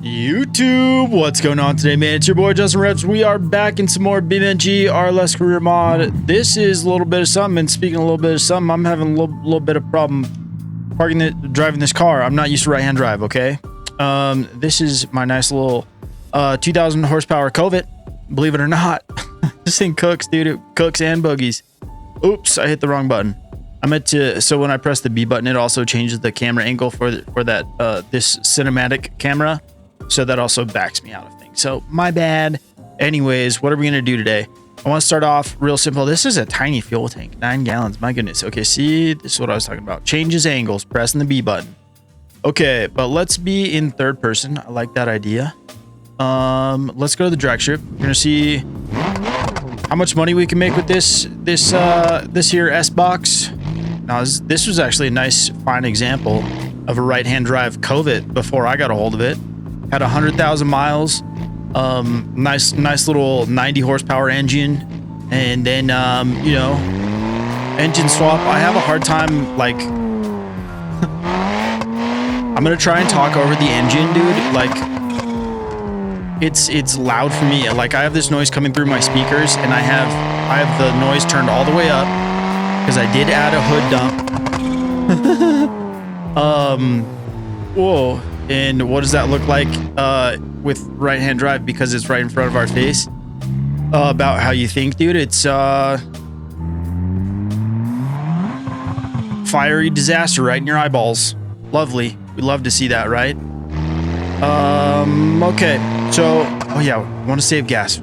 YouTube, what's going on today, man? It's your boy Justin Reps. We are back in some more BeamNG RLS career mod. This is a little bit of something, and speaking of a little bit of something, I'm having a little bit of problem driving this car. I'm not used to right-hand drive, okay? This is my nice little 2,000 horsepower Covet. Believe it or not, this thing cooks, dude. It cooks and boogies. Oops, I hit the wrong button. I meant to, so when I press the B button, it also changes the camera angle for that this cinematic camera. So that also backs me out of things. So my bad. Anyways, what are we gonna do today? I want to start off real simple. This is a tiny fuel tank, 9 gallons. My goodness. Okay, see, this is what I was talking about. Changes angles, pressing the B button. Okay, but let's be in third person. I like that idea. Let's go to the drag strip. We're gonna see how much money we can make with this here S box. Now this was actually a nice, fine example of a right-hand drive Covet before I got a hold of it. Had 100,000 miles. Nice little 90 horsepower engine, and then you know, engine swap. I have a hard time, like I'm gonna try and talk over the engine, dude. Like it's loud for me. Like I have this noise coming through my speakers, and I have the noise turned all the way up because I did add a hood dump. Whoa. And what does that look like with right-hand drive, because it's right in front of our face? About how you think, dude. It's fiery disaster right in your eyeballs. Lovely. We love to see that, right? Okay. So, oh yeah, want to save gas.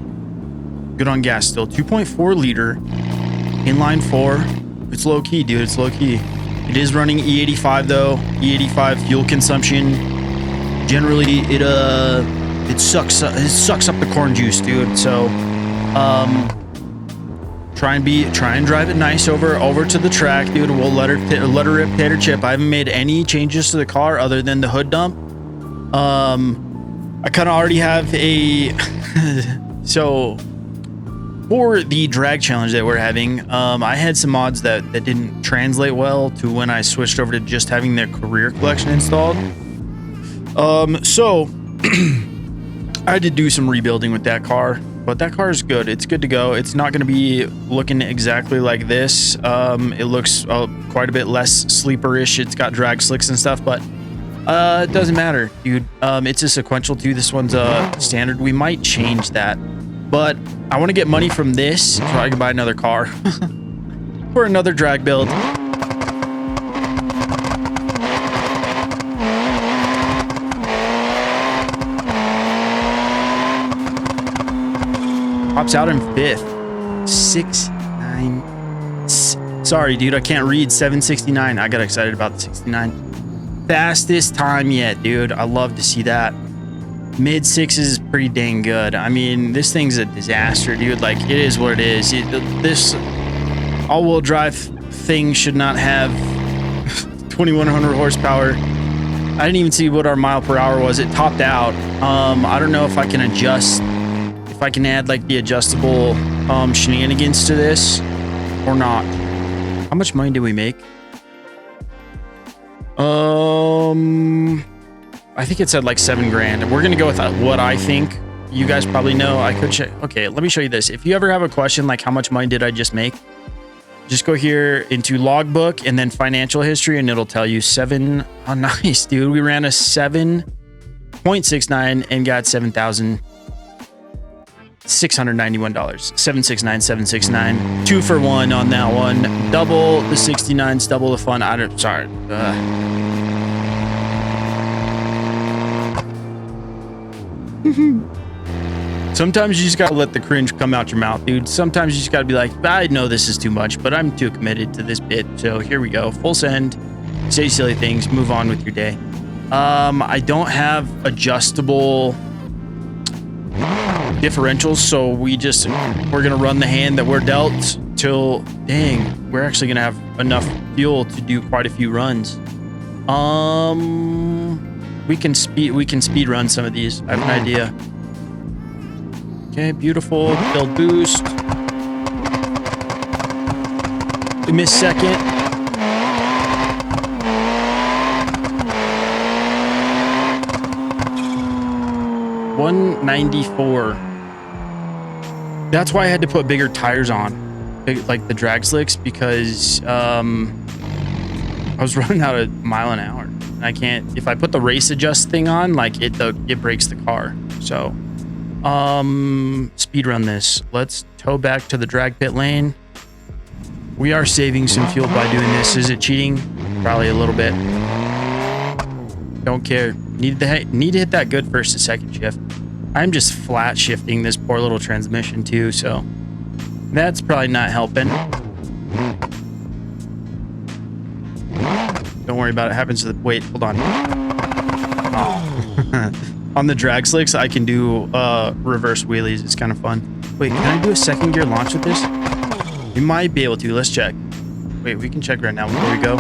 Good on gas still. 2.4 liter, inline 4. It's low key, dude. It's low key. It is running E85 though. E85 fuel consumption. Generally, it sucks up the corn juice, dude. So, try and drive it nice over to the track, dude. We'll let her rip tater chip. I haven't made any changes to the car other than the hood dump. I kind of already have a so for the drag challenge that we're having, I had some mods that didn't translate well to when I switched over to just having their career collection installed. So I had to do some rebuilding with that car, but that car is good. It's good to go. It's not going to be looking exactly like this. It looks quite a bit less sleeper-ish. It's got drag slicks and stuff, but it doesn't matter, dude. It's a sequential too. This one's standard. We might change that, but I want to get money from this so I can buy another car for another drag build. Pops out in 5th. 6.9. Sorry, dude, I can't read. 769. I got excited about the 69. Fastest time yet, dude. I love to see that. Mid 6s is pretty dang good. I mean, this thing's a disaster, dude. Like, it is what it is. This all-wheel drive thing should not have 2,100 horsepower. I didn't even see what our mile per hour was. It topped out. I don't know if I can adjust. If I can add like the adjustable shenanigans to this or not. How much money did we make? I think it said like 7 grand. We're gonna go with what I think. You guys probably know. I could check. Okay, let me show you this. If you ever have a question like how much money did I just make, just go here into logbook and then financial history, and it'll tell you 7. Oh, nice, dude. We ran a 7.69 and got $7,691. 769. 2 for 1 on that one. Double the 69s, double the fun. Sorry. Sometimes you just gotta let the cringe come out your mouth, dude. Sometimes you just gotta be like, I know this is too much, but I'm too committed to this bit. So here we go. Full send. Say silly things. Move on with your day. I don't have adjustable differentials, so we're gonna run the hand that we're dealt till, dang, we're actually gonna have enough fuel to do quite a few runs. We can speed run some of these. I have an idea. Okay, beautiful. Build boost. We missed second. 194. That's why I had to put bigger tires on, like the drag slicks, because I was running out a mile an hour. And I can't, if I put the race adjust thing on, like it breaks the car. So speed run this. Let's tow back to the drag pit lane. We are saving some fuel by doing this. Is it cheating? Probably a little bit. Don't care. Need to hit that good first to second shift. I'm just flat shifting this poor little transmission too, so that's probably not helping. Don't worry about it. Happens to the, wait, hold on. Oh. On the drag slicks, I can do reverse wheelies. It's kind of fun. Wait, can I do a second gear launch with this? We might be able to. Let's check. Wait, we can check right now before we go.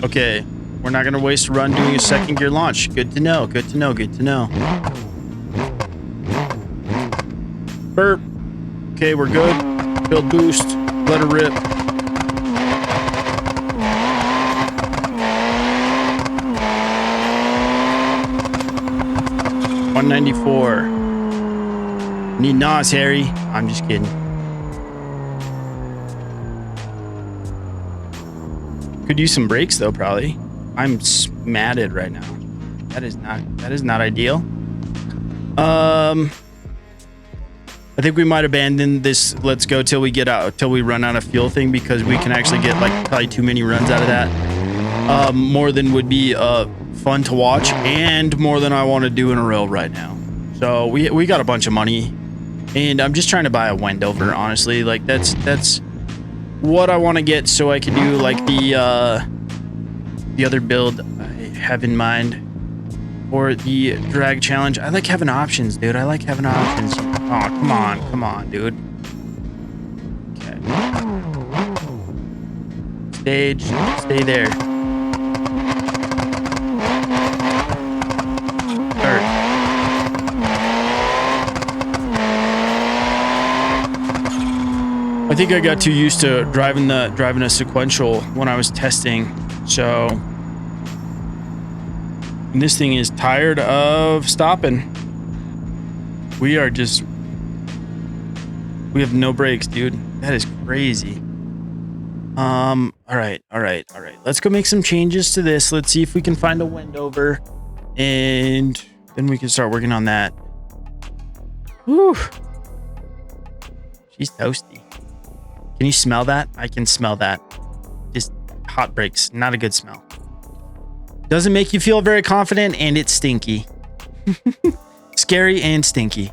Okay, we're not gonna waste a run doing a second gear launch. Good to know. Good to know. Good to know. Burp. Okay, we're good. Build boost. Let her rip. $194. Need NOS, Harry. I'm just kidding. Could use some brakes though, probably. I'm matted right now. That is not ideal. I think we might abandon this let's go till we run out of fuel thing, because we can actually get like probably too many runs out of that. More than would be fun to watch, and more than I want to do in a row right now. So we got a bunch of money, and I'm just trying to buy a Wendover, honestly. Like that's what I want to get, so I can do like the other build I have in mind for the drag challenge. I like having options, dude. I like having options. Oh, come on, dude. Okay. Stage, stay there. Third. I think I got too used to driving a sequential when I was testing, so. And this thing is tired of stopping. We have no brakes, dude. That is crazy. All right. Let's go make some changes to this. Let's see if we can find a Wendover, and then we can start working on that. Whew. She's toasty. Can you smell that? I can smell that. Just hot brakes. Not a good smell. Doesn't make you feel very confident, and it's stinky. Scary and stinky.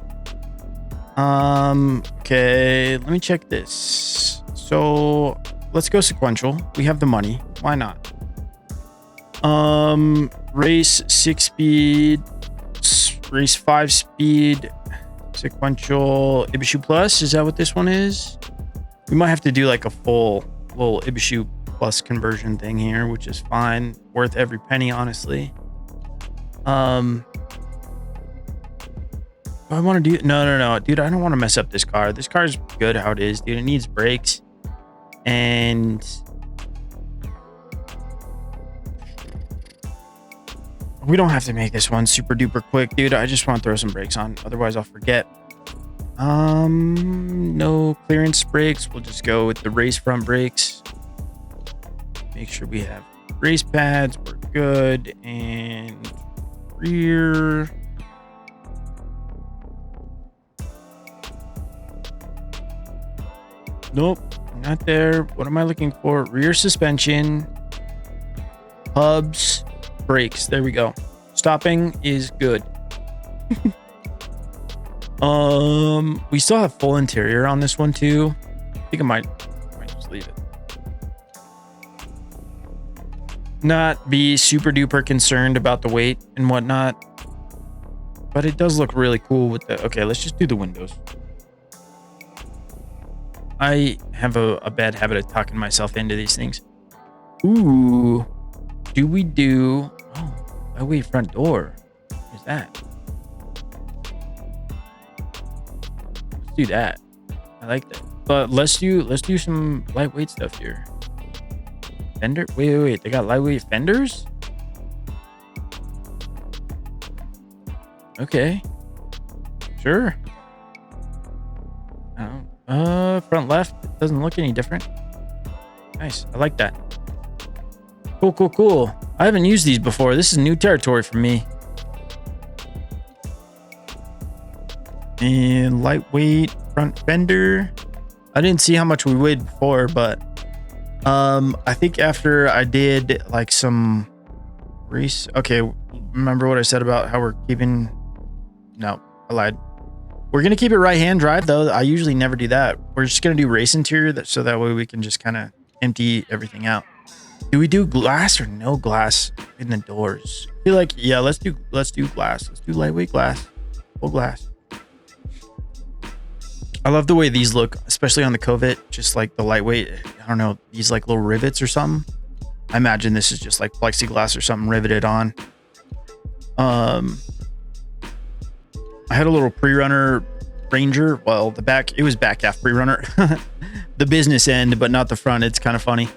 Okay, let me check this. So let's go sequential. We have the money. Why not? Race 6 speed, race 5 speed, sequential Ibishu Plus. Is that what this one is? We might have to do like a full little Ibishu Plus conversion thing here, which is fine. Worth every penny, honestly. I want to do no, dude. I don't want to mess up this car. This car is good how it is, dude. It needs brakes, and we don't have to make this one super duper quick, dude. I just want to throw some brakes on, otherwise I'll forget. No clearance brakes. We'll just go with the race front brakes. Make sure we have race pads. We're good. And rear. Nope, not there. What am I looking for? Rear suspension, hubs, brakes. There we go. Stopping is good. We still have full interior on this one too. I think I might just leave it. Not be super duper concerned about the weight and whatnot, but it does look really cool with the. Okay, let's just do the windows. I have a bad habit of talking myself into these things. Ooh, do we do? Oh wait, front door. What is that? Let's do that. I like that. But let's do some lightweight stuff here. Fender? Wait. They got lightweight fenders? Okay. Sure. Front left doesn't look any different. Nice. I like that. Cool, cool, cool. I haven't used these before. This is new territory for me. And lightweight front fender. I didn't see how much we weighed before, but I think after I did like some race. Okay, remember what I said about how we're keeping? No, I lied. We're gonna keep it right-hand drive though. I usually never do that. We're just gonna do race interior, so that way we can just kind of empty everything out. Do we do glass or no glass in the doors? I feel like, yeah, let's do glass. Let's do lightweight glass, full glass. I love the way these look, especially on the Covet, just like the lightweight, I don't know, these like little rivets or something. I imagine this is just like plexiglass or something riveted on. I had a little pre-runner Ranger. Well, the back, it was back half pre-runner. The business end, but not the front. It's kind of funny.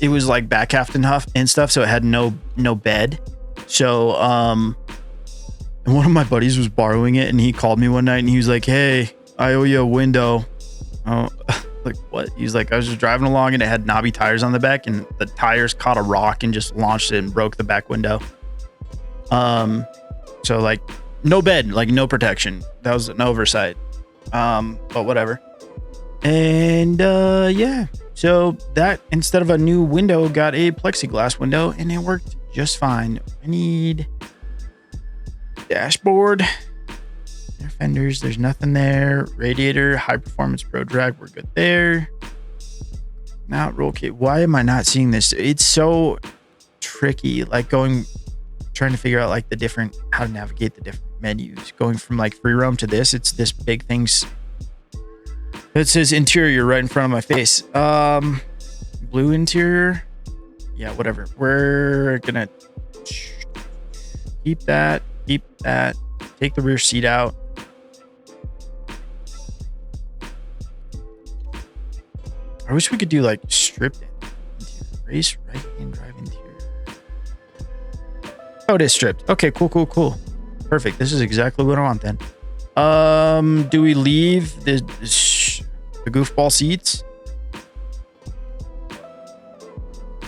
It was like back half and stuff, so it had no bed. So, and one of my buddies was borrowing it, and he called me one night, and he was like, "Hey, I owe you a window." Oh, like what? He's like, "I was just driving along, and it had knobby tires on the back, and the tires caught a rock and just launched it and broke the back window." So like, no bed, like no protection. That was an oversight. But whatever. And yeah, so that instead of a new window, got a plexiglass window, and it worked just fine. I need dashboard, air fenders, there's nothing there. Radiator, high performance pro drag, we're good there. Now roll kit. Why am I not seeing this? It's so tricky, like trying to figure out like how to navigate the different menus. Going from like free roam to this, it's this big things. It says interior right in front of my face. Blue interior. Yeah, whatever. We're gonna keep that. Take the rear seat out. I wish we could do like stripped interior. Race right-hand drive interior. Oh, it is stripped. Okay, cool. Perfect. This is exactly what I want then. Do we leave the goofball seats?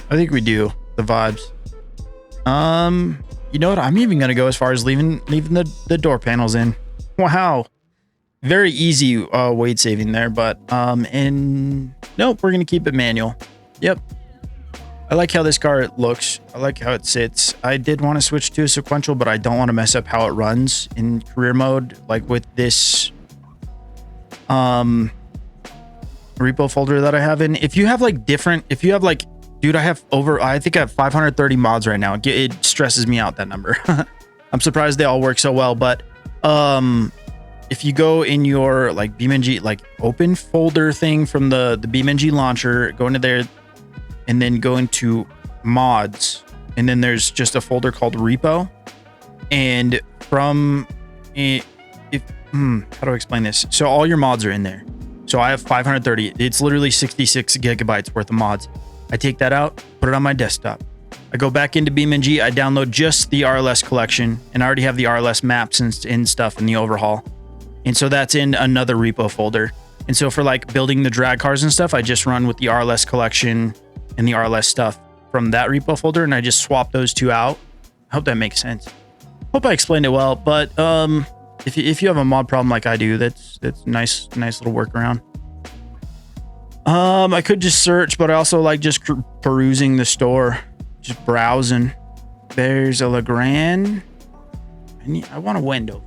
I think we do. The vibes. You know what? I'm even gonna go as far as leaving the door panels in. Wow, very easy weight saving there. But and nope, we're gonna keep it manual. Yep. I like how this car looks. I like how it sits. I did want to switch to a sequential, but I don't want to mess up how it runs in career mode, like with this repo folder that I have in. If you have like dude, I think I have 530 mods right now. It stresses me out, that number. I'm surprised they all work so well. But if you go in your like BeamNG, like open folder thing from the BeamNG launcher, go into there and then go into mods. And then there's just a folder called repo. And from how do I explain this? So all your mods are in there. So I have 530. It's literally 66 gigabytes worth of mods. I take that out, put it on my desktop. I go back into BeamNG. I download just the RLS collection, and I already have the RLS maps and stuff in the overhaul. And so that's in another repo folder. And so for like building the drag cars and stuff, I just run with the RLS collection and the RLS stuff from that repo folder, and I just swap those two out. I hope that makes sense. Hope I explained it well, but if you have a mod problem like I do, that's nice little workaround. I could just search, but I also like just perusing the store, just browsing. There's a Legrand. I want a Wendover.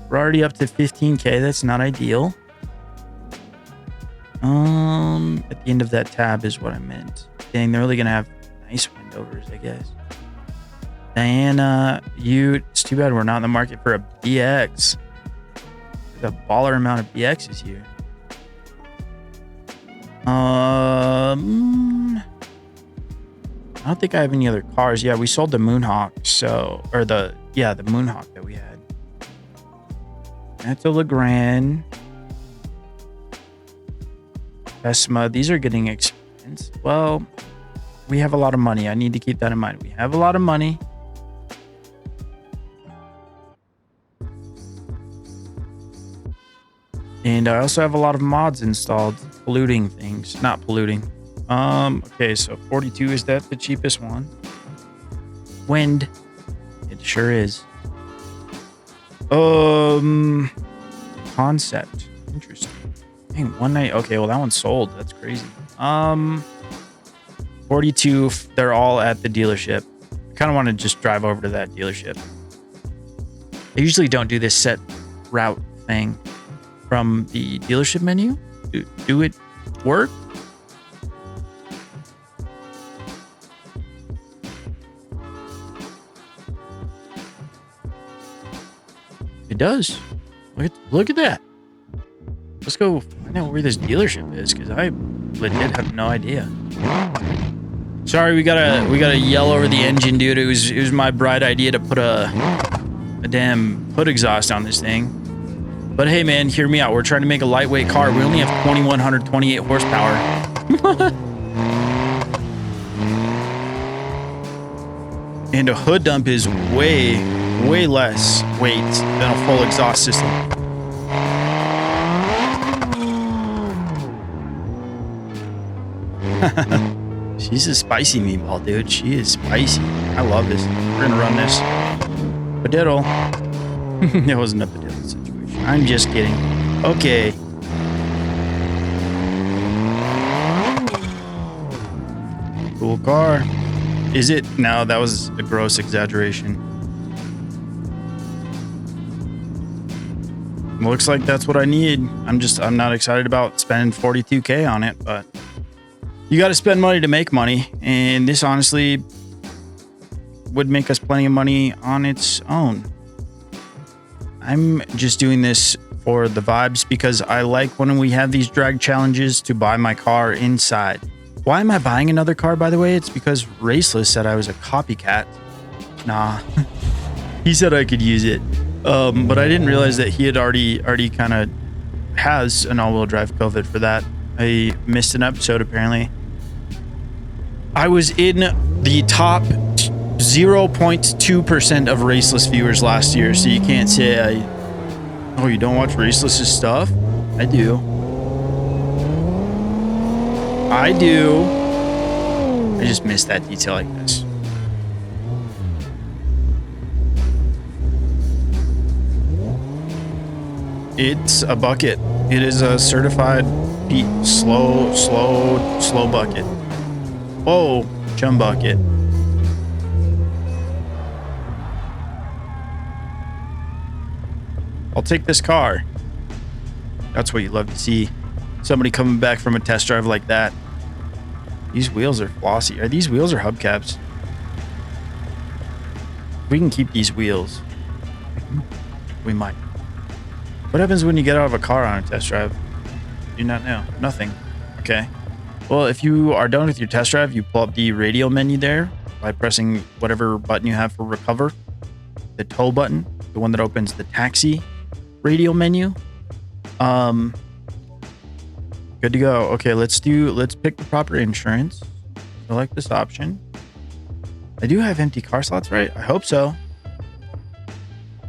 We're already up to 15K. That's not ideal. At the end of that tab is what I meant. Dang, they're really gonna have nice Wendovers, I guess. Diana, it's too bad we're not in the market for a BX. The baller amount of BXs here. I don't think I have any other cars. Yeah, we sold the Moonhawk, the Moonhawk that we had. That's a Legrand. Vesma, these are getting expensive. Well, we have a lot of money. I need to keep that in mind. We have a lot of money. And I also have a lot of mods installed, polluting things, not polluting. Okay, so 42, is that the cheapest one? Wind, it sure is. Concept, interesting. Dang, one night, okay, well that one's sold, that's crazy. 42, they're all at the dealership. I kind of want to just drive over to that dealership. I usually don't do this set route thing from the dealership menu. Do it work? It does. Look at that. Let's go find out where this dealership is, because I legit have no idea. Sorry, we gotta yell over the engine, dude. It was my bright idea to put a damn hood exhaust on this thing. But hey, man, hear me out. We're trying to make a lightweight car. We only have 2,128 horsepower. And a hood dump is way less weight than a full exhaust system. She's a spicy meatball, dude. She is spicy. I love this. We're gonna run this. Padiddle. It wasn't a padiddle situation. I'm just kidding. Okay. Cool car. Is it? No, that was a gross exaggeration. Looks like that's what I need. I'm not excited about spending 42K on it, but you got to spend money to make money. And this honestly would make us plenty of money on its own. I'm just doing this for the vibes because I like when we have these drag challenges to buy my car inside. Why am I buying another car, by the way? It's because Raceless said I was a copycat. Nah, he said I could use it. But I didn't realize that he had already kind of has an all-wheel drive Covet for that. I missed an episode, apparently. I was in the top 0.2% of Raceless viewers last year, so you can't say oh, you don't watch Raceless's stuff? I do. I just missed that detail, I guess. It's a bucket. It is a certified slow bucket. Whoa, chum bucket. I'll take this car. That's what you love to see. Somebody coming back from a test drive like that. These wheels are flossy. Are these wheels or hubcaps? We can keep these wheels. We might. What happens when you get out of a car on a test drive? Do not know. Nothing. Okay. Well, if you are done with your test drive, you pull up the radio menu there by pressing whatever button you have for recover. The tow button, the one that opens the taxi radio menu. Good to go. Okay, let's pick the proper insurance. Select this option. I do have empty car slots, right? I hope so.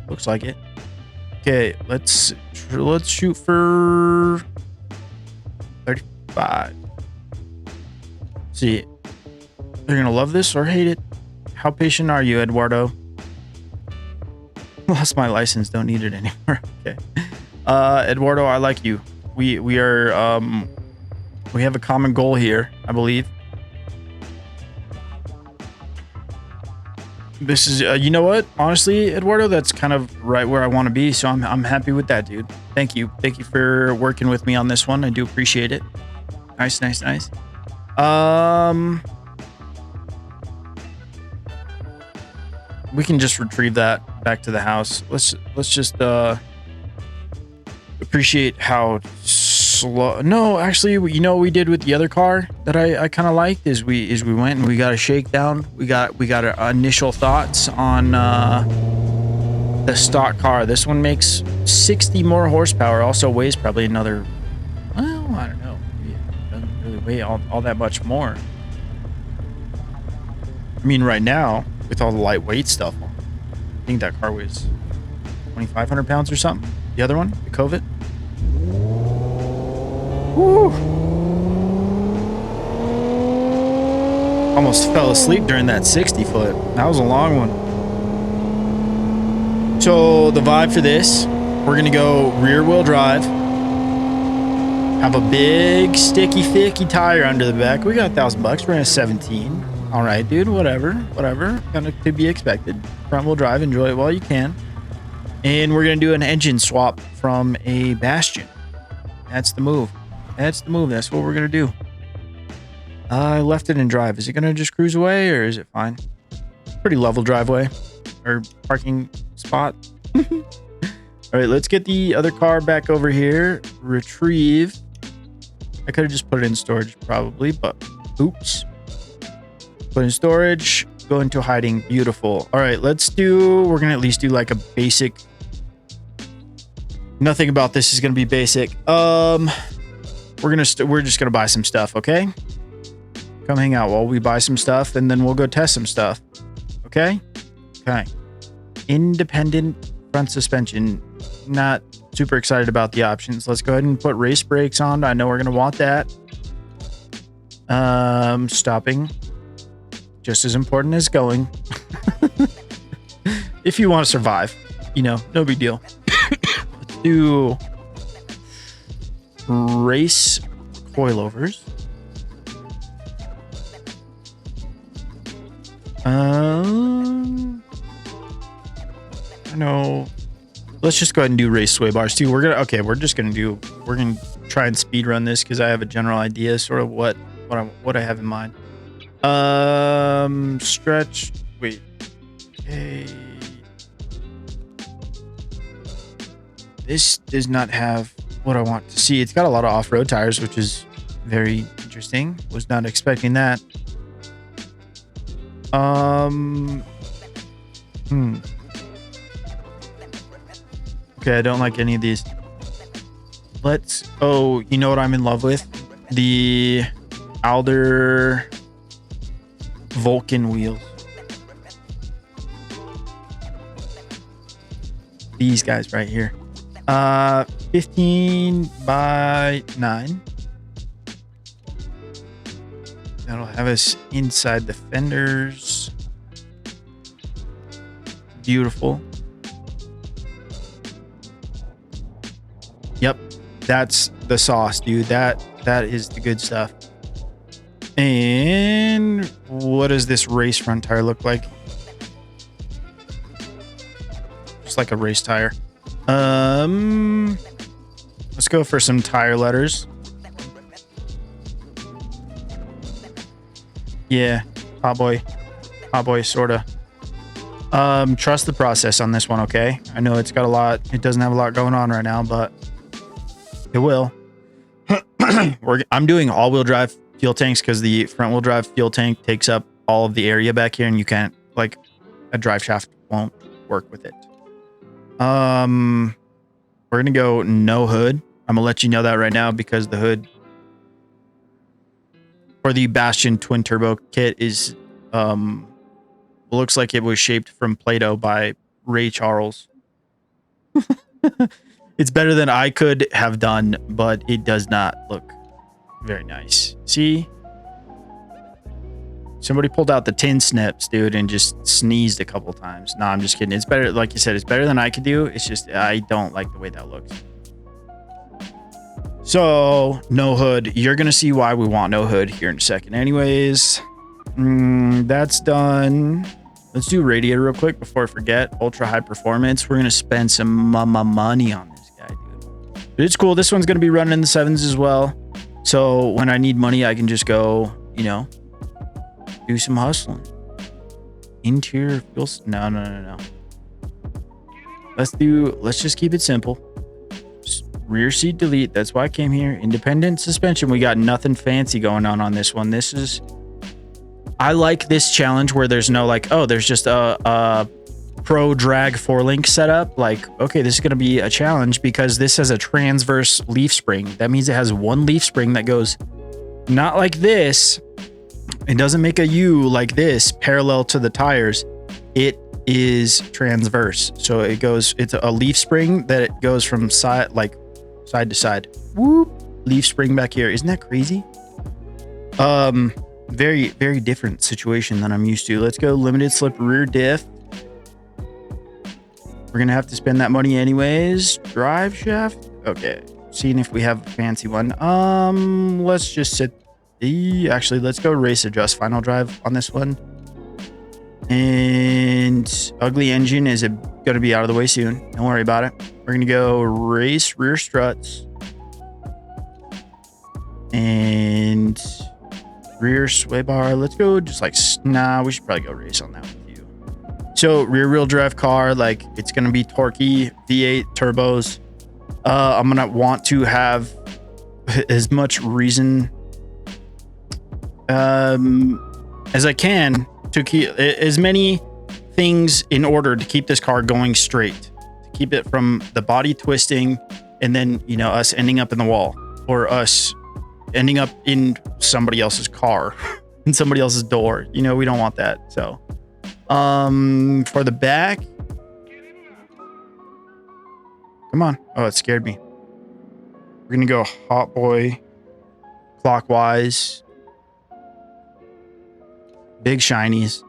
Looks like it. Okay, let's shoot for 35. See, they're gonna love this or hate it. How patient are you, Eduardo? Lost my license, don't need it anymore. Okay, Eduardo, I like you. We have a common goal here, I believe. This is, you know what? Honestly, Eduardo, that's kind of right where I want to be. So I'm happy with that, dude. Thank you. Thank you for working with me on this one. I do appreciate it. Nice. We can just retrieve that back to the house. Let's just appreciate how slow. No, actually, you know what we did with the other car that I kind of liked is we went and we got a shakedown. We got our initial thoughts on the stock car. This one makes 60 more horsepower. Also weighs probably another, well, I don't know. Maybe it doesn't really weigh all that much more. I mean, right now with all the lightweight stuff, I think that car weighs 2,500 pounds or something. The other one, the Covet. Woo. Almost fell asleep during that 60 foot. That was a long one. So the vibe for this, we're gonna go rear wheel drive. Have a big sticky thicky tire under the back. We got $1,000 bucks. We're in a 17. All right, dude. Whatever. Kind of to be expected. Front wheel drive. Enjoy it while you can. And we're gonna do an engine swap from a Bastion. That's the move. That's what we're gonna do. I left it in drive. Is it gonna just cruise away or is it fine? Pretty level driveway or parking spot. All right, let's get the other car back over here. Retrieve. I could have just put it in storage probably, but oops. Put in storage, go into hiding. Beautiful. All right, we're gonna at least do like a basic. Nothing about this is gonna be basic. We're just gonna buy some stuff, okay? Come hang out while we buy some stuff and then we'll go test some stuff. Okay? Okay. Independent front suspension. Not super excited about the options. Let's go ahead and put race brakes on. I know we're gonna want that. Stopping. Just as important as going. If you want to survive, you know, no big deal. Let's do race coilovers. I know. Let's just go ahead and do race sway bars too. We're gonna try and speed run this because I have a general idea, sort of what I have in mind. Stretch. Wait. Okay. This does not have what I want to see. It's got a lot of off-road tires, which is very interesting. Was not expecting that. Okay, I don't like any of these. Oh, you know what I'm in love with? The Alder Vulcan wheels. These guys right here. 15 by 9. That'll have us inside the fenders. Beautiful. Yep, that's the sauce, dude. That is the good stuff. And what does this race front tire look like? Just like a race tire. Let's go for some tire letters. Yeah, hot boy, sorta. Trust the process on this one, okay? I know it doesn't have a lot going on right now, but it will. I'm doing all-wheel drive fuel tanks because the front-wheel drive fuel tank takes up all of the area back here, and you can't, like, a drive shaft won't work with it. We're gonna go no hood. I'm gonna let you know that right now because the hood for the Bastion twin turbo kit is looks like it was shaped from Play-Doh by Ray Charles. It's better than I could have done, but it does not look very nice. See? Somebody pulled out the tin snips, dude, and just sneezed a couple times. No, I'm just kidding. It's better, like you said, it's better than I could do. It's just, I don't like the way that looks. So, no hood. You're going to see why we want no hood here in a second. Anyways, that's done. Let's do radiator real quick before I forget. Ultra high performance. We're going to spend some money on this guy, dude. But it's cool. This one's going to be running in the 7s as well. So, when I need money, I can just go, you know, do some hustling. Interior fuel. No. Let's just keep it simple. Rear seat delete. That's why I came here. Independent suspension. We got nothing fancy going on this one. I like this challenge where there's no like, oh, there's just a pro drag 4-link setup. Like, okay, this is going to be a challenge because this has a transverse leaf spring. That means it has one leaf spring that goes not like this. It doesn't make a U like this parallel to the tires. It is transverse. So it's a leaf spring that it goes from side to side. Whoop. leaf spring back here. Isn't that crazy? Very, very different situation than I'm used to. Let's go limited slip rear diff. We're gonna have to spend that money anyways. Drive shaft. Okay, seeing if we have a fancy one. Let's just sit. Actually, let's go race adjust final drive on this one. And ugly engine is gonna be out of the way soon. Don't worry about it. We're gonna go race rear struts and rear sway bar. Let's go just like, nah, we should probably go race on that with you. So rear wheel drive car, like it's going to be torquey, V8 turbos. I'm going to want to have as much reason as I can to keep as many things in order to keep this car going straight, to keep it from the body twisting and then, you know, us ending up in the wall or us ending up in somebody else's car, in somebody else's door. You know, we don't want that. So, for the back, come on. Oh, it scared me. We're going to go hot boy clockwise. Big shinies.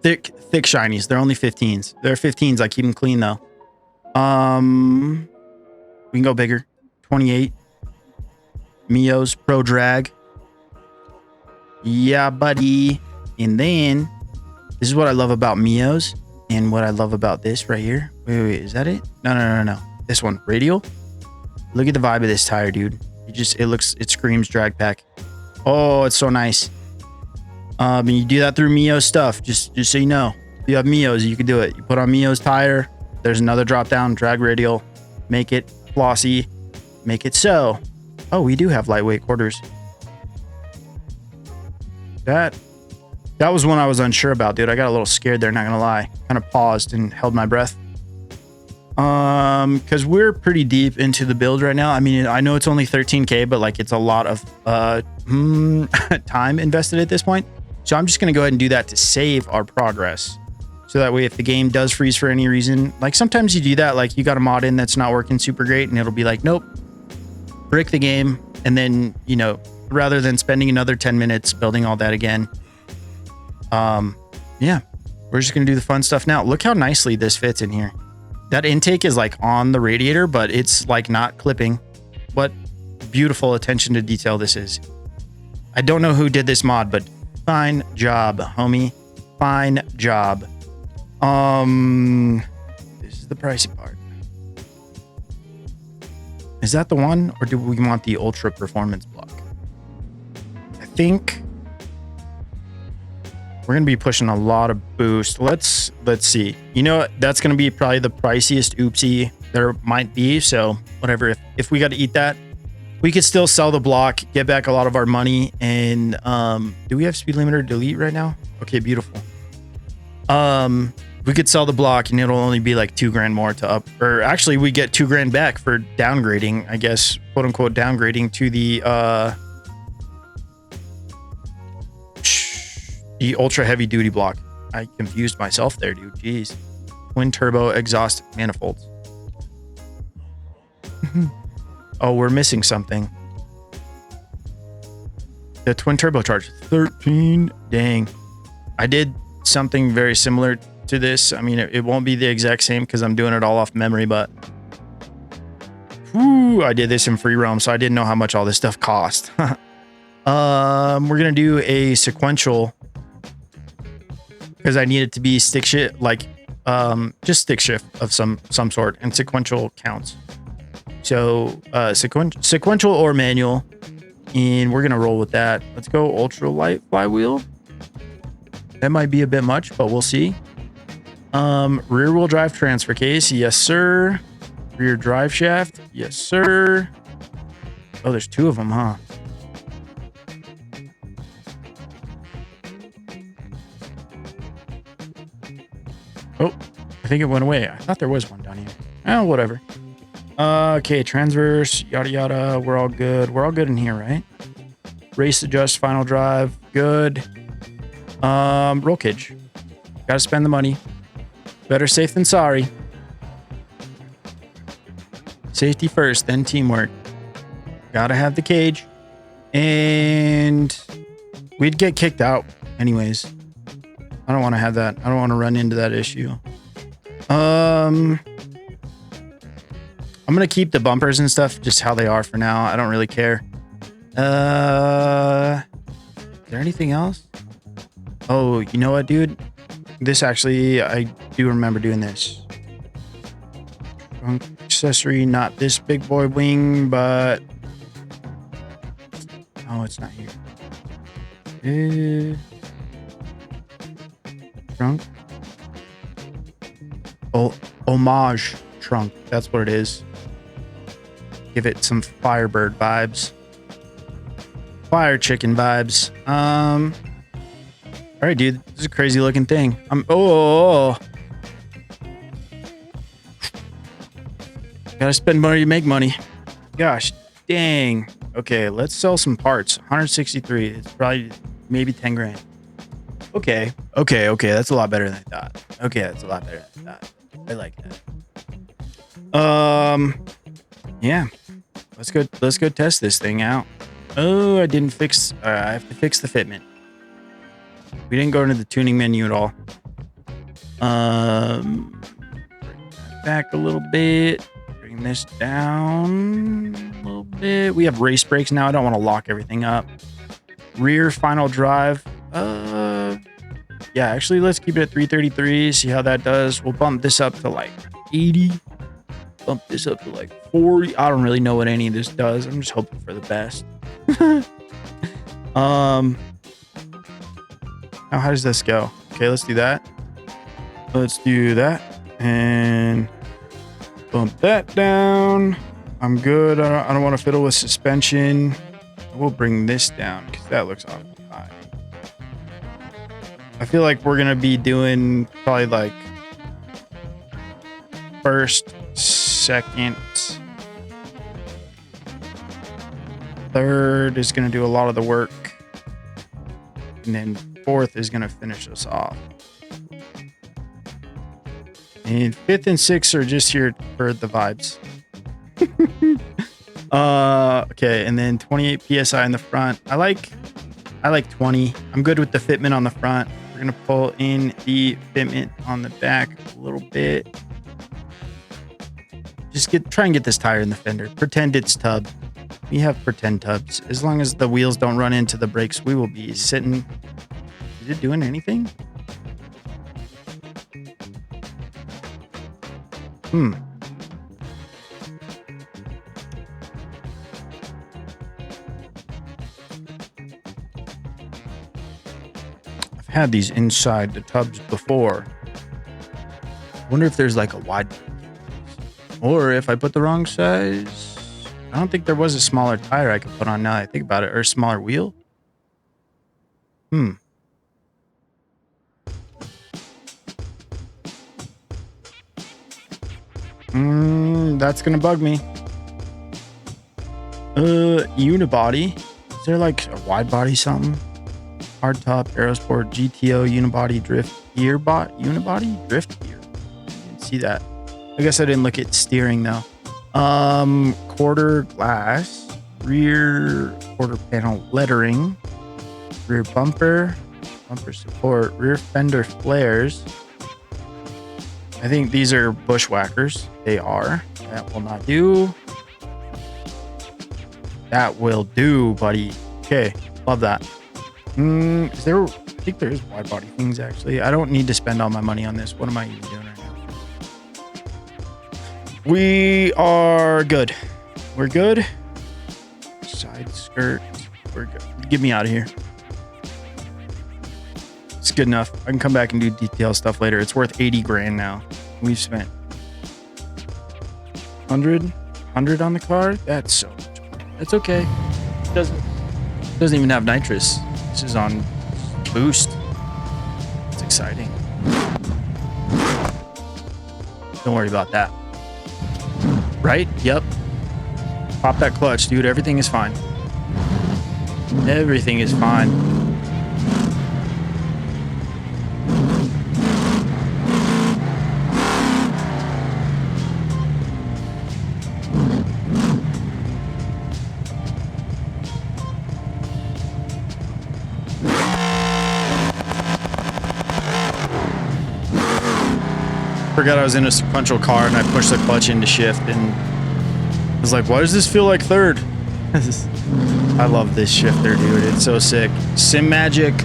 Thick shinies. They're only 15s. They're 15s. I keep them clean though. We can go bigger. 28. Mio's Pro Drag. Yeah, buddy. And then, this is what I love about Mio's and what I love about this right here. Wait. Is that it? No. This one. Radial. Look at the vibe of this tire, dude. It screams drag pack. Oh, it's so nice. And you do that through Mio's stuff. Just so you know. If you have Mio's, you can do it. You put on Mio's tire. There's another drop down. Drag radial. Make it flossy, make it so. Oh, we do have lightweight quarters. That was one I was unsure about, dude. I got a little scared there, not gonna lie. Kind of paused and held my breath. Because we're pretty deep into the build right now. I mean, I know it's only 13K, but like it's a lot of time invested at this point. So I'm just gonna go ahead and do that to save our progress. So that way, if the game does freeze for any reason, like sometimes you do that, like you got a mod in that's not working super great and it'll be like, nope, brick the game. And then, you know, rather than spending another 10 minutes building all that again. Yeah, we're just going to do the fun stuff now. Look how nicely this fits in here. That intake is like on the radiator, but it's like not clipping. What beautiful attention to detail this is. I don't know who did this mod, but fine job, homie. Fine job. This is the pricey part. Is that the one, or do we want the ultra performance block? I think we're gonna be pushing a lot of boost. Let's see. You know what? That's gonna be probably the priciest oopsie there might be. So whatever. If we got to eat that, we could still sell the block, get back a lot of our money, and do we have speed limiter delete right now? Okay, beautiful. We could sell the block and it'll only be like $2,000 more to up, or actually we get $2,000 back for downgrading, I guess, quote unquote, downgrading to the ultra heavy duty block. I confused myself there, dude. Jeez. Twin turbo exhaust manifolds. Oh, we're missing something. The twin turbocharged 13. Dang. I did something very similar to this. I mean, it won't be the exact same because I'm doing it all off memory, but whew, I did this in free roam, so I didn't know how much all this stuff cost. We're gonna do a sequential because I need it to be stick shift, like just stick shift of some sort, and sequential counts. So sequential or manual, and we're gonna roll with that. Let's go ultra light flywheel. That might be a bit much, but we'll see. Rear wheel drive transfer case. Yes, sir. Rear drive shaft. Yes, sir. Oh, there's two of them, huh? Oh, I think it went away. I thought there was one down here. Oh, whatever. Okay, transverse, yada, yada. We're all good. We're all good in here, right? Race adjust, final drive. Good. Roll cage. Gotta spend the money. Better safe than sorry. Safety first, then teamwork. Gotta have the cage. And we'd get kicked out anyways. I don't want to have that. I don't want to run into that issue. I'm going to keep the bumpers and stuff just how they are for now. I don't really care. Is there anything else? Oh, you know what, dude? This actually, I do remember doing this. Trunk accessory, not this big boy wing, but... Oh, it's not here. Trunk. Oh, homage trunk. That's what it is. Give it some Firebird vibes. Fire chicken vibes. All right, dude. This is a crazy looking thing. Gotta spend money to make money. Gosh, dang. Okay, let's sell some parts. 163. It's probably maybe 10 grand. Okay. That's a lot better than I thought. Okay, that's a lot better than I thought. I like that. Yeah. Let's go test this thing out. Oh, I didn't fix. I have to fix the fitment. We didn't go into the tuning menu at all. Bring that back a little bit. Bring this down a little bit. We have race brakes now. I don't want to lock everything up. Rear final drive. Yeah, actually, let's keep it at 333. See how that does. We'll bump this up to like 80. Bump this up to like 40. I don't really know what any of this does. I'm just hoping for the best. Now, how does this go? Okay, let's do that. Let's do that and bump that down. I'm good. I don't want to fiddle with suspension. We'll bring this down because that looks awfully high. I feel like we're gonna be doing probably like first, second, third is gonna do a lot of the work, and then fourth is gonna finish us off. And fifth and sixth are just here for the vibes. Okay, and then 28 psi in the front. I like 20. I'm good with the fitment on the front. We're gonna pull in the fitment on the back a little bit. Just try and get this tire in the fender. Pretend it's tub. We have pretend tubs. As long as the wheels don't run into the brakes, we will be sitting. Is it doing anything? I've had these inside the tubs before. Wonder if there's like a wide, or if I put the wrong size. I don't think there was a smaller tire I could put on now that I think about it, or a smaller wheel. That's gonna bug me. Unibody. Is there like a wide body something? Hardtop, Aerosport, GTO, unibody, drift gear unibody? Drift gear. I didn't see that. I guess I didn't look at steering though. Quarter glass, rear quarter panel lettering, rear bumper support, rear fender flares. I think these are bushwhackers. They are. That will not do. That will do, buddy. Okay, love that. Is there? I think there is wide body things actually. I don't need to spend all my money on this. What am I even doing right now? We are good. We're good. Side skirt. We're good. Get me out of here. It's good enough. I can come back and do detail stuff later. It's worth 80 grand now. We've spent 100 on the car. That's so much. That's okay. It doesn't even have nitrous. This is on boost. It's exciting. Don't worry about that. Right? Yep. Pop that clutch, dude. Everything is fine. Everything is fine. Forgot I was in a sequential car and I pushed the clutch into shift and I was like, why does this feel like third? I love this shifter, dude. It's so sick. Simagic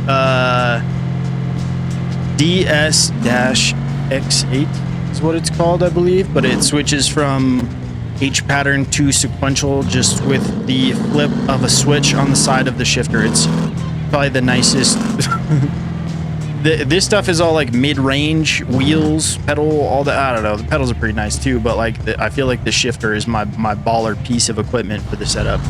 DS-X8 is what it's called, I believe, but it switches from H pattern to sequential just with the flip of a switch on the side of the shifter. It's probably the nicest. This stuff is all like mid-range, wheels, pedal, all that. I don't know. The pedals are pretty nice too, but like I feel like the shifter is my baller piece of equipment for the setup.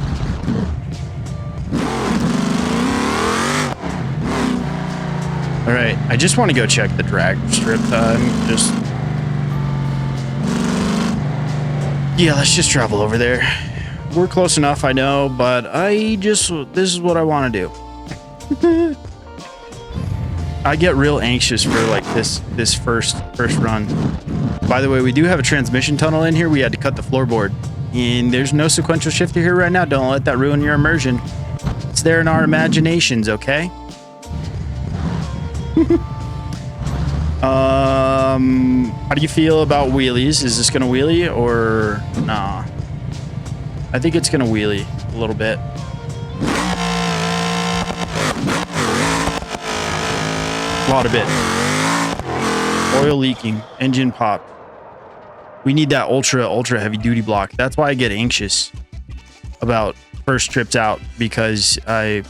All right, I just want to go check the drag strip time. Yeah, let's just travel over there. We're close enough, I know, but this is what I want to do. I get real anxious for like this first run. By the way, we do have a transmission tunnel in here. We had to cut the floorboard, and there's no sequential shifter here right now. Don't let that ruin your immersion. It's there in our imaginations, okay? How do you feel about wheelies? Is this gonna wheelie or nah? I think it's gonna wheelie a little bit. A lot of it. Oil leaking, engine pop. We need that ultra heavy duty block. That's why I get anxious about first trips out, because I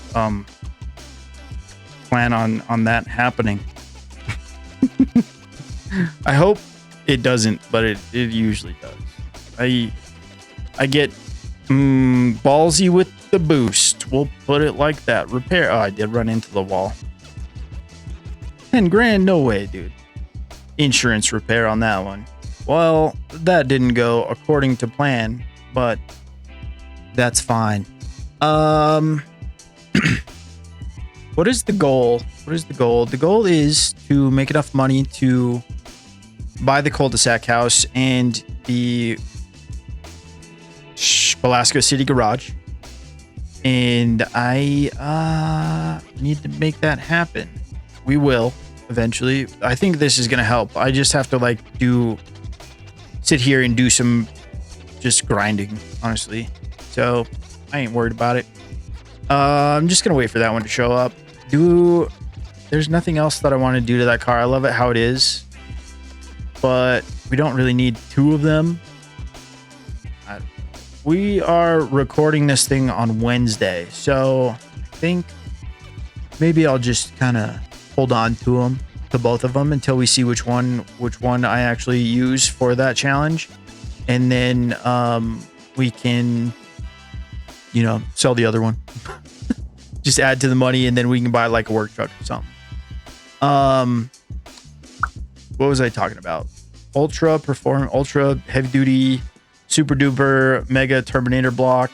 plan on that happening. I hope it doesn't, but it usually does. I get ballsy with the boost. We'll put it like that. Repair. Oh, I did run into the wall. 10 grand? No way, dude. Insurance repair on that one. Well, that didn't go according to plan, but that's fine. What is the goal? What is the goal? The goal is to make enough money to buy the cul-de-sac house and the Velasco City garage. And I need to make that happen. We will eventually. I think this is going to help. I just have to like sit here and do some just grinding, honestly. So I ain't worried about it. I'm just going to wait for that one to show up. There's nothing else that I want to do to that car. I love it how it is, but we don't really need two of them. We are recording this thing on Wednesday, so I think maybe I'll just kind of hold on to both of them until we see which one I actually use for that challenge, and then we can, sell the other one. Just add to the money, and then we can buy like a work truck or something. What was I talking about? Ultra heavy duty, super duper mega Terminator block,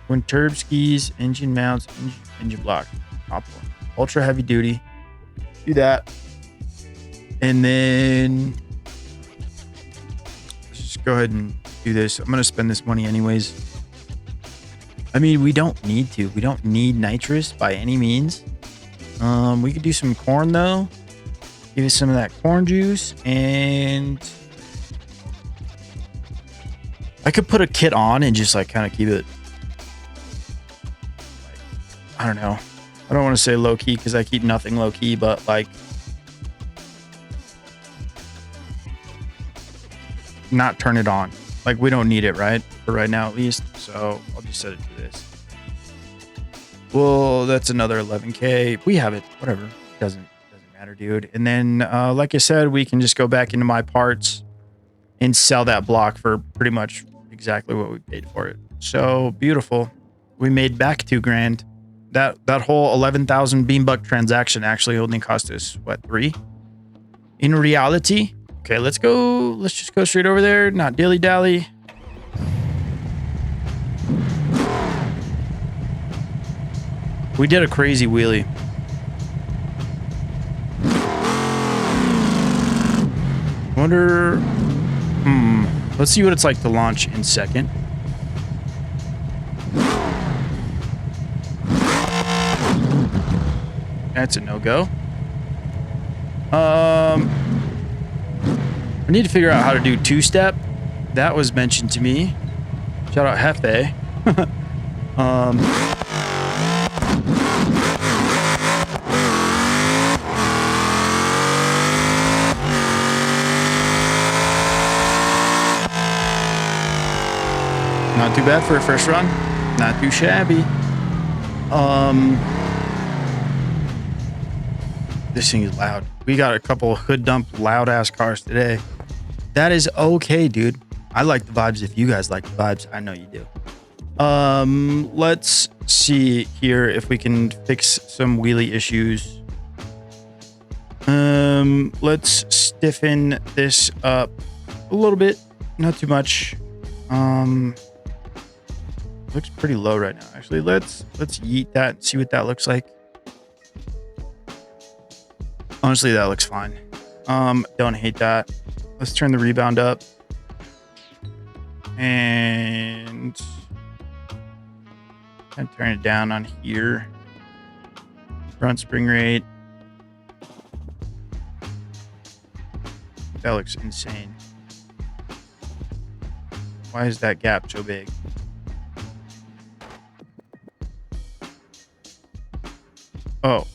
twin turb skis, engine mounts, engine block, top one. Ultra heavy duty. Do that, and then let's just go ahead and do this. I'm gonna spend this money anyways. I mean, we don't need to. We don't need nitrous by any means. We could do some corn though. Give us some of that corn juice, and I could put a kit on and just like kind of keep it. I don't know. I don't want to say low key because I keep nothing low key, but like not turn it on. Like we don't need it, right? For right now, at least. So I'll just set it to this. Well, that's another 11K. We have it. Whatever. Doesn't matter, dude. And then, like I said, we can just go back into my parts and sell that block for pretty much exactly what we paid for it. So beautiful. We made back 2 grand. That whole 11,000 beam buck transaction actually only cost us what, 3 in reality. Okay, let's just go straight over there, not dilly dally. We did a crazy wheelie. Wonder, let's see what it's like to launch in second. That's a no-go. need to figure out how to do two-step. That was mentioned to me. Shout out Hefe. Not too bad for a first run. Not too shabby. This thing is loud. We got a couple hood dump loud ass cars today. That is okay, dude. I like the vibes. If you guys like the vibes, I know you do. Let's see here if we can fix some wheelie issues. Let's stiffen this up a little bit, not too much. Looks pretty low right now. Actually, let's yeet that and see what that looks like. Honestly, that looks fine. Don't hate that. Let's turn the rebound up. And turn it down on here. Front spring rate. That looks insane. Why is that gap so big? Oh.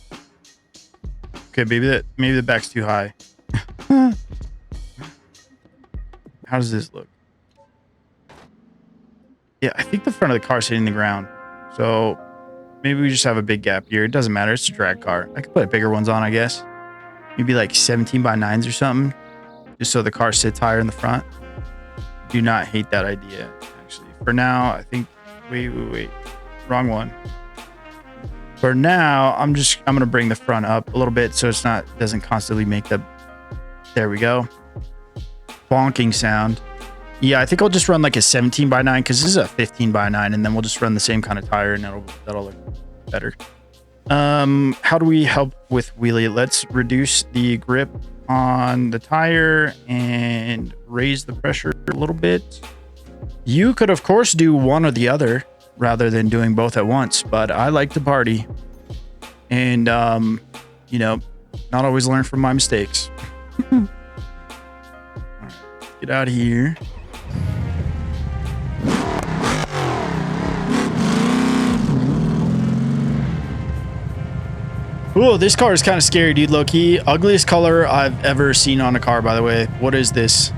Okay, maybe the back's too high. How does this look? Yeah, I think the front of the car's hitting the ground. So maybe we just have a big gap here. It doesn't matter. It's a drag car. I could put bigger ones on, I guess. Maybe like 17x9s or something. Just so the car sits higher in the front. Do not hate that idea, actually. For now, I think... Wait. Wrong one. For now, I'm going to bring the front up a little bit so doesn't constantly make the... There we go. Bonking sound. Yeah, I think I'll just run like a 17x9 because this is a 15x9, and then we'll just run the same kind of tire and that'll look better. How do we help with wheelie? Let's reduce the grip on the tire and raise the pressure a little bit. You could, of course, do one or the other rather than doing both at once, but I like to party and, you know, not always learn from my mistakes. All right, get out of here. Ooh, this car is kind of scary, dude. Low key, ugliest color I've ever seen on a car, by the way. What is this?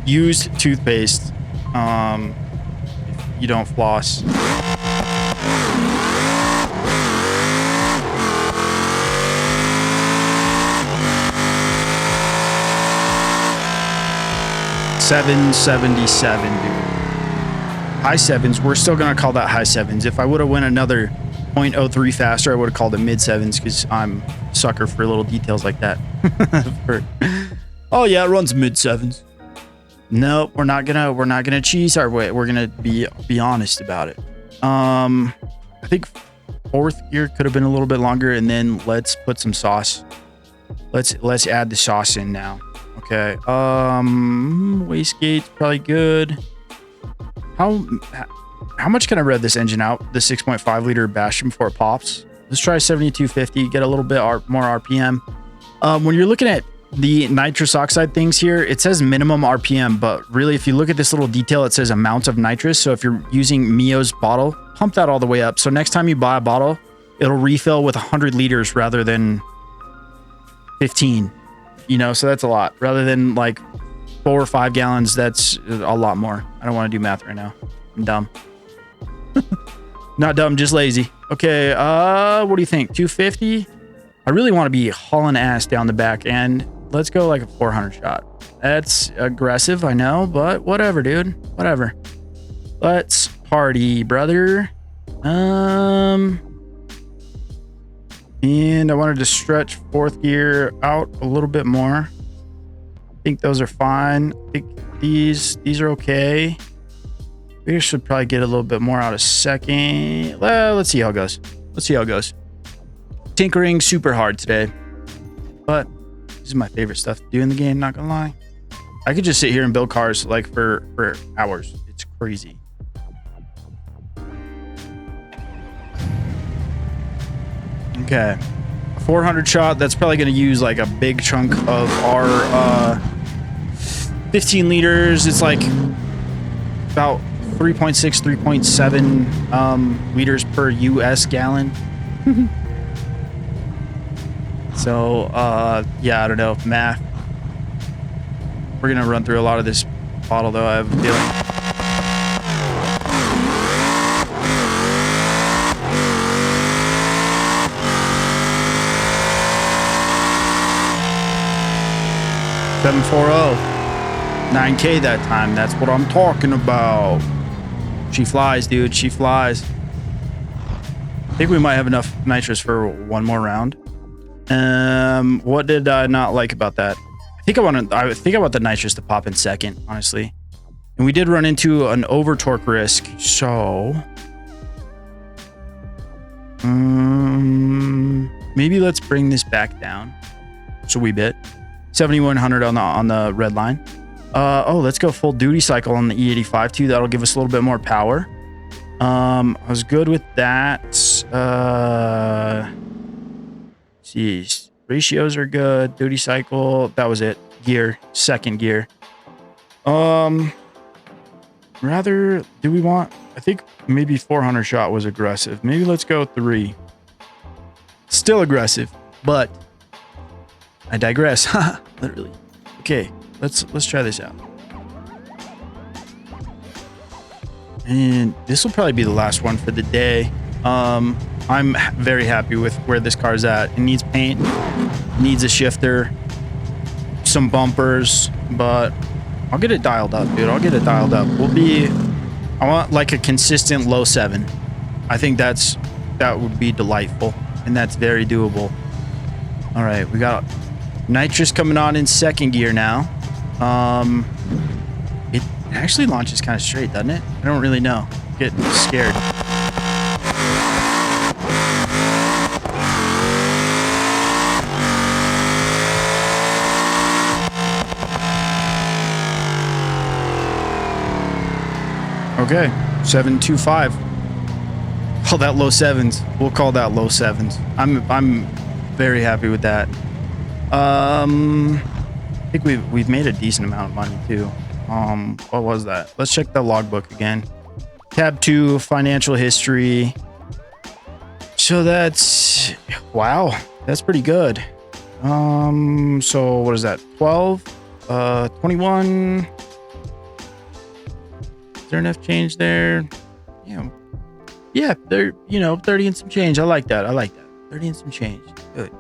Used toothpaste. If you don't floss. $777, dude. High sevens. We're still gonna call that high sevens. If I would have went another 0.03 faster, I would have called it mid sevens because I'm a sucker for little details like that. Oh yeah, it runs mid sevens. No, we're not gonna cheese our way. We're gonna be honest about it. I think fourth gear could have been a little bit longer, and then let's put some sauce. Let's add the sauce in now. Okay. Wastegate's probably good. How much can I rev this engine out? The 6.5 liter Bastion before it pops. Let's try 7250. Get a little bit more RPM. When you're looking at the nitrous oxide things here, it says minimum RPM, but really if you look at this little detail, it says amount of nitrous. So if you're using Mio's bottle, pump that all the way up. So next time you buy a bottle, it'll refill with 100 liters rather than 15, you know, so that's a lot. Rather than like 4 or 5 gallons, that's a lot more. I don't want to do math right now. I'm dumb. Not dumb, just lazy. Okay, what do you think? 250? I really want to be hauling ass down the back end. Let's go like a 400 shot. That's aggressive, I know, but whatever, dude. Whatever. Let's party, brother. And I wanted to stretch fourth gear out a little bit more. I think those are fine. I think these are okay. We should probably get a little bit more out of second. Well, let's see how it goes. Tinkering super hard today, but this is my favorite stuff to do in the game, not gonna lie. I could just sit here and build cars like for hours. It's crazy. Okay, 400 shot. That's probably going to use like a big chunk of our 15 liters. It's like about 3.6, 3.7 liters per US gallon. So, yeah, I don't know. Math. We're going to run through a lot of this bottle, though, I have a feeling. 740. 9K that time. That's what I'm talking about. She flies, dude. She flies. I think we might have enough nitrous for one more round. What did I not like about that? I think I want the nitrous to pop in second, honestly. And we did run into an over torque risk, so maybe let's bring this back down just a wee bit. 7100 on the red line. Oh, let's go full duty cycle on the E85 too. That'll give us a little bit more power. I was good with that. Geez, ratios are good. Duty cycle, that was it. Gear, second gear. Rather, do we want? I think maybe 400 shot was aggressive. Maybe let's go 3. Still aggressive, but I digress. Literally. Okay, let's try this out. And this will probably be the last one for the day. I'm very happy with where this car's at. It needs paint, needs a shifter, some bumpers, but I'll get it dialed up, dude. I'll get it dialed up. I want like a consistent low 7. I think that would be delightful, and that's very doable. All right, we got nitrous coming on in second gear now. It actually launches kind of straight, doesn't it? I don't really know. Get scared. Okay, 725. Call that low 7s. We'll call that low 7s. I'm very happy with that. I think we've made a decent amount of money too. What was that? Let's check the logbook again. Tab 2, financial history. So that's, wow, that's pretty good. So what is that? 12, 21. Is there enough change there? Yeah, there, 30 and some change. I like that. 30 and some change. Good.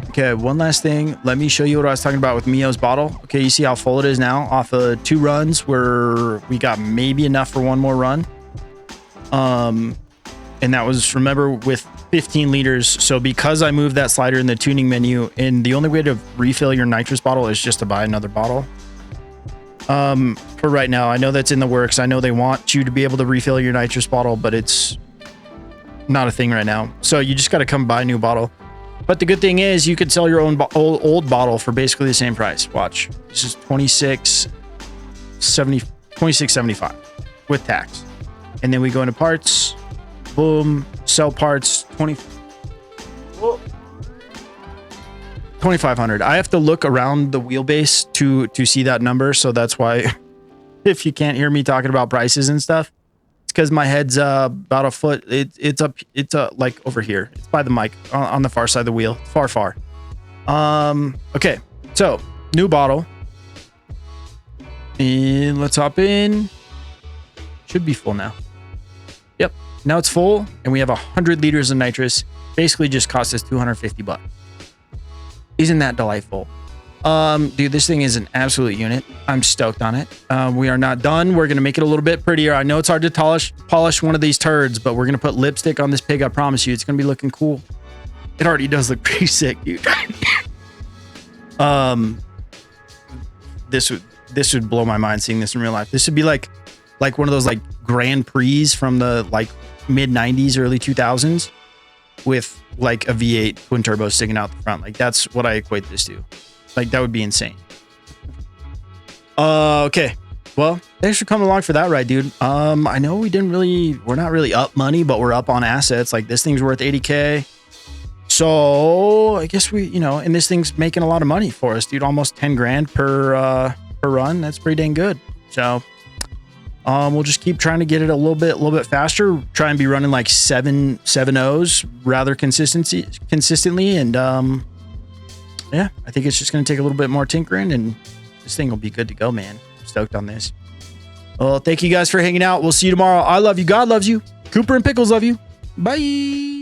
Okay, one last thing. Let me show you what I was talking about with Mio's bottle. Okay, you see how full it is now off of 2 runs where we got maybe enough for one more run. And that was, remember, with 15 liters. So because I moved that slider in the tuning menu, and the only way to refill your nitrous bottle is just to buy another bottle. For right now, I know that's in the works. I know they want you to be able to refill your nitrous bottle, but it's not a thing right now. So you just got to come buy a new bottle. But the good thing is you could sell your own old bottle for basically the same price. Watch. This is $26.75 with tax. And then we go into parts. Boom. Sell parts. $2,500. I have to look around the wheelbase to see that number. So that's why if you can't hear me talking about prices and stuff, it's because my head's about a foot. It's up. It's like over here. It's by the mic on the far side of the wheel. Far. Okay. So new bottle. And let's hop in. Should be full now. Yep. Now it's full, and we have 100 liters of nitrous. Basically, just cost us $250. Isn't that delightful? Dude, this thing is an absolute unit. I'm stoked on it. We are not done. We're going to make it a little bit prettier. I know it's hard to polish one of these turds, but we're going to put lipstick on this pig. I promise you, it's going to be looking cool. It already does look pretty sick, dude. This would blow my mind seeing this in real life. This would be like one of those like Grand Prix from the like mid 90s, early 2000s with like a V8 twin turbo sticking out the front. Like that's what I equate this to. Like that would be insane. Okay, Well, thanks for coming along for that ride, dude. I know we're not really up money, but we're up on assets. Like this thing's worth 80K. So I guess and this thing's making a lot of money for us, dude. Almost 10 grand per run. That's pretty dang good. So we'll just keep trying to get it a little bit faster. Try and be running like 7.0s rather consistently. And yeah, I think it's just going to take a little bit more tinkering and this thing will be good to go, man. I'm stoked on this. Well, thank you guys for hanging out. We'll see you tomorrow. I love you. God loves you. Cooper and Pickles love you. Bye.